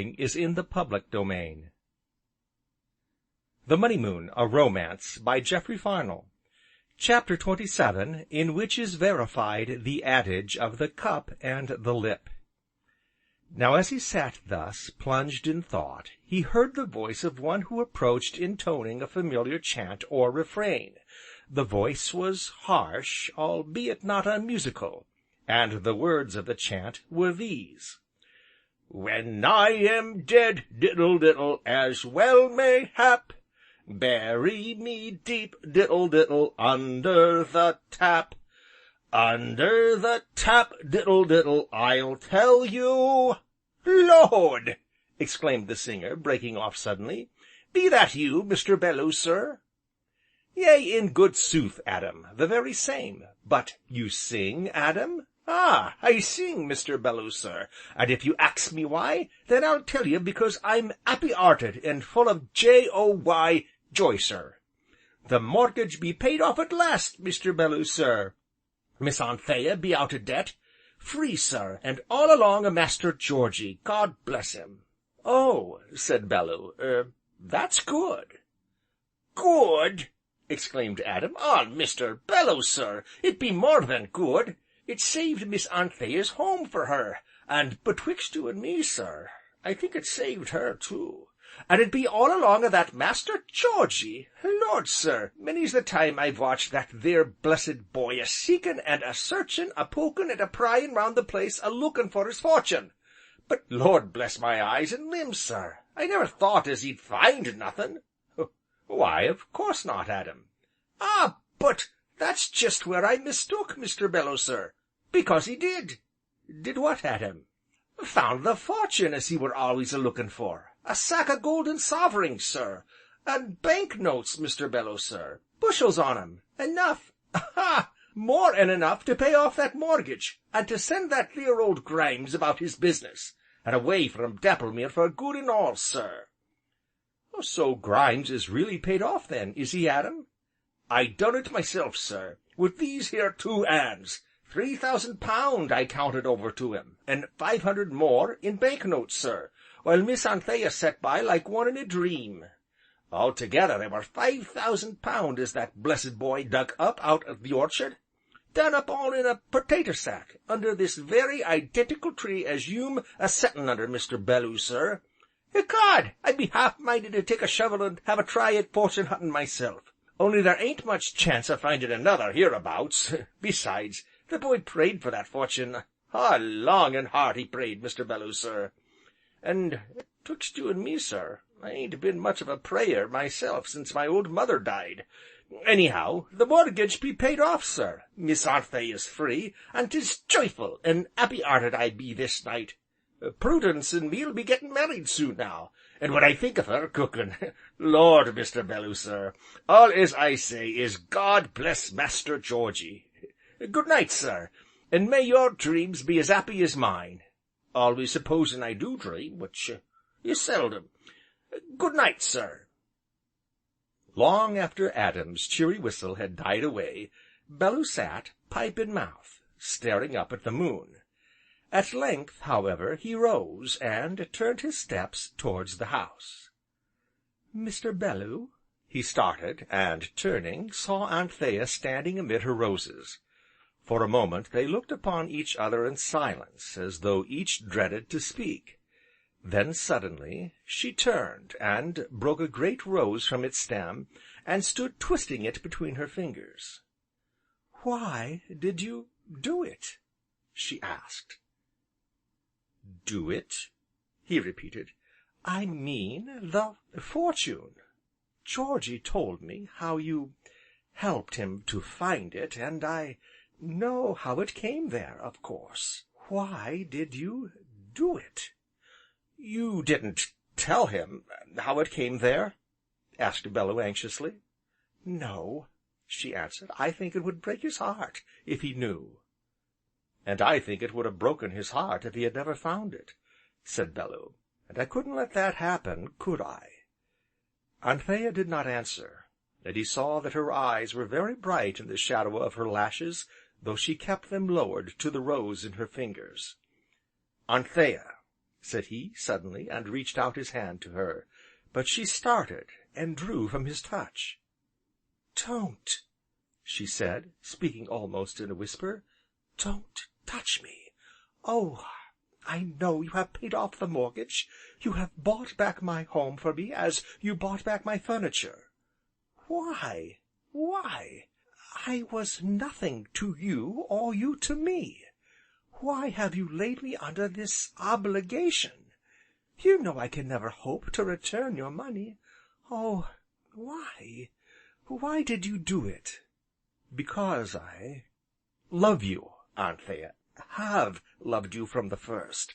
recording is in the public domain. The Money Moon, a Romance, by Jeffery Farnol. Chapter 27, in which is verified the adage of the cup and the lip. Now as he sat thus, plunged in thought, he heard the voice of one who approached intoning a familiar chant or refrain. The voice was harsh, albeit not unmusical, and the words of the chant were these: "When I am dead, diddle diddle, as well may hap, bury me deep, diddle diddle, under the tap. Under the tap, diddle diddle, I'll tell you—" "Lord!" exclaimed the singer, breaking off suddenly, "be that you, Mr. Bellew, sir?" "Yea, in good sooth, Adam, the very same. But you sing, Adam?" "Ah! I sing, Mr. Bellew, sir, and if you ax me why, then I'll tell you because I'm 'appy-'earted, and full of J-O-Y, joy, sir. The mortgage be paid off at last, Mr. Bellew, sir. Miss Anthea be out o' debt, free, sir, and all along o' Master Georgy, God bless him." "Oh!" said Bellew, "that's good." "Good!" exclaimed Adam. "Ah, Mr. Bellew, sir, it be more than good. It saved Miss Anthea's home for her, and betwixt you and me, sir, I think it saved her too. And it be all along o' that Master Georgy. Lord, sir, many's the time I've watched that theer blessed boy a-seekin' and a-searchin', a-pokin' and a-pryin' round the place a-lookin' for his fortune, but Lord bless my eyes and limbs, sir, I never thought as he'd find nothin'." "Why, of course not, Adam." "Ah, but that's just where I mistook, Mr. Bellew, sir, because he did." "Did what, Adam?" "Found the fortune as he were always a-lookin' for, a sack o' golden soverings, sir, and bank notes, Mr. Bellew, sir, bushels on 'em, enough, aha! more 'n enough to pay off that mortgage, and to send that theer old Grimes about his business, and away from Dapplemere for good and all, sir." "So Grimes is really paid off then, is he, Adam?" "I done it myself, sir, with these here 2 'ands. £3,000 I counted over to him, and 500 more in bank notes, sir, while Miss Anthea set by like one in a dream. Altogether there were £5,000 as that blessed boy dug up out of the orchard, done up all in a pertater sack, under this very identical tree as you'm a-settin' under, Mr. Bellew, sir. Ecod! I'd be half minded to take a shovel and have a try at fortune hunting myself, only there ain't much chance o' finding another hereabouts. Besides, the boy prayed for that fortune, long and hard he prayed, Mr. Bellew, sir, and 'twixt you and me, sir, I ain't been much of a prayer myself since my old mother died. Anyhow, the mortgage be paid off, sir, Miss Anthea's free, and 'tis joyful and 'appy-'earted I be this night. Prudence and me'll be getting married soon now, and when I think of her cookin', Lord, Mr. Bellew, sir, all as I say is God bless Master Georgy. Good night, sir, and may your dreams be as 'appy as mine, always supposin' I do dream, which is seldom. Good night, sir." Long after Adam's cheery whistle had died away, Bellew sat, pipe in mouth, staring up at the moon. At length, however, he rose, and turned his steps towards the house. "Mr. Bellew?" He started, and turning, saw Anthea standing amid her roses. For a moment they looked upon each other in silence, as though each dreaded to speak. Then suddenly, she turned, and broke a great rose from its stem, and stood twisting it between her fingers. "Why did you do it?" she asked. "Do it?" he repeated. "I mean the fortune. Georgy told me how you helped him to find it, and I know how it came there, of course. Why did you do it?" "You didn't tell him how it came there?" asked Bellew anxiously. "No," she answered. "I think it would break his heart if he knew." "And I think it would have broken his heart if he had never found it," said Bellew, "and I couldn't let that happen, could I?" Anthea did not answer, and he saw that her eyes were very bright in the shadow of her lashes, though she kept them lowered to the rose in her fingers. "Anthea," said he, suddenly, and reached out his hand to her, but she started, and drew from his touch. "Don't!" she said, speaking almost in a whisper. "Don't touch me! Oh, I know you have paid off the mortgage, you have bought back my home for me as you bought back my furniture. Why? I was nothing to you, or you to me. Why have you laid me under this obligation? You know I can never hope to return your money. Oh, why? Why did you do it?" "Because I love you, Anthea, have loved you from the first.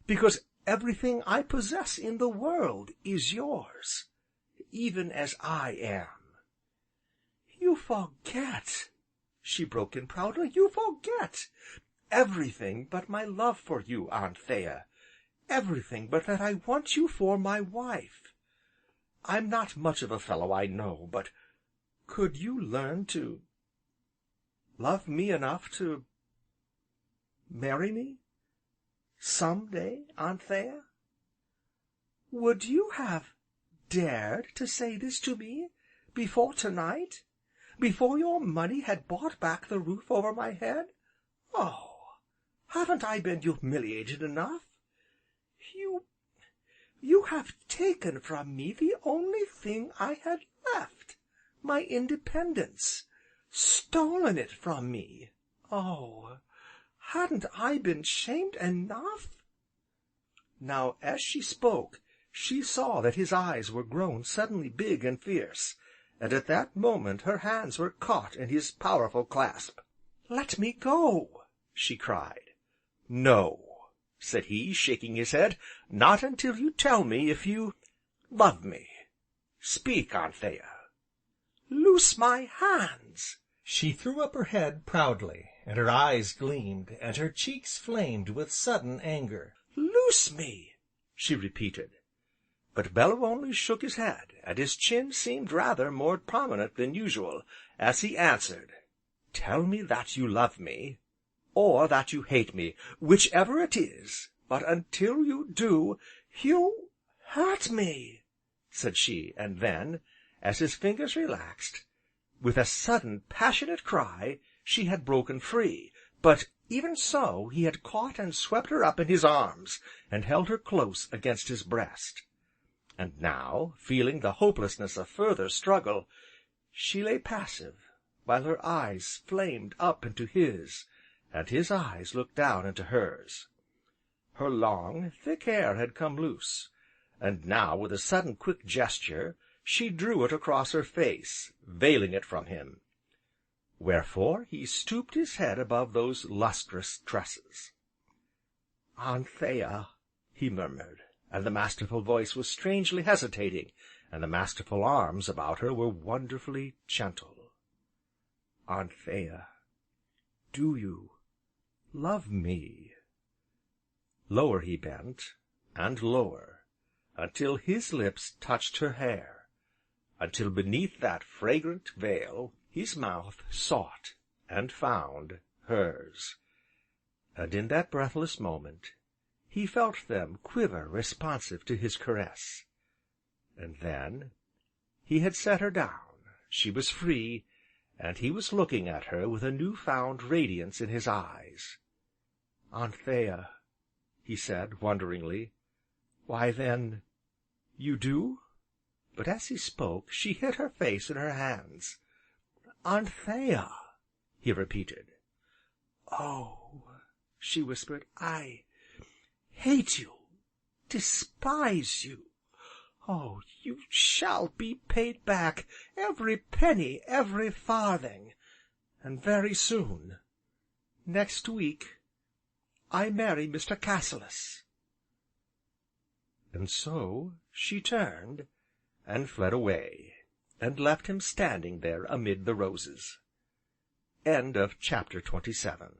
Because everything I possess in the world is yours, even as I am." "You forget," she broke in proudly, "you forget everything but my love for you, Anthea, everything but that I want you for my wife. I'm not much of a fellow, I know, but could you learn to love me enough to marry me some day, Anthea? Would you have dared to say this to me before tonight? Before your money had bought back the roof over my head? Oh, haven't I been humiliated enough? You have taken from me the only thing I had left, my independence, stolen it from me. Oh, hadn't I been shamed enough?" Now, as she spoke, she saw that his eyes were grown suddenly big and fierce, and at that moment her hands were caught in his powerful clasp. "Let me go!" she cried. "No," said he, shaking his head, "not until you tell me if you love me. Speak, Anthea." "Loose my hands!" She threw up her head proudly, and her eyes gleamed, and her cheeks flamed with sudden anger. "Loose me!" she repeated. But Bellew only shook his head, and his chin seemed rather more prominent than usual, as he answered: "Tell me that you love me, or that you hate me, whichever it is, but until you do, you hurt me," said she, and then, as his fingers relaxed, with a sudden, passionate cry, she had broken free, but, even so, he had caught and swept her up in his arms, and held her close against his breast. And now, feeling the hopelessness of further struggle, she lay passive, while her eyes flamed up into his, and his eyes looked down into hers. Her long, thick hair had come loose, and now, with a sudden quick gesture, she drew it across her face, veiling it from him. Wherefore he stooped his head above those lustrous tresses. "Anthea," he murmured, and the masterful voice was strangely hesitating, and the masterful arms about her were wonderfully gentle. "Anthea, do you love me?" Lower he bent, and lower, until his lips touched her hair, until beneath that fragrant veil his mouth sought, and found, hers, and in that breathless moment he felt them quiver responsive to his caress. And then, he had set her down, she was free, and he was looking at her with a new-found radiance in his eyes. "Anthea," he said, wonderingly, "why then, you do?" But as he spoke, she hid her face in her hands. "Anthea!" he repeated. "Oh!" she whispered, "I hate you, despise you. Oh, you shall be paid back, every penny, every farthing, and very soon. Next week I marry Mr. Cassilis." And so she turned, and fled away, and left him standing there amid the roses. Chapter 27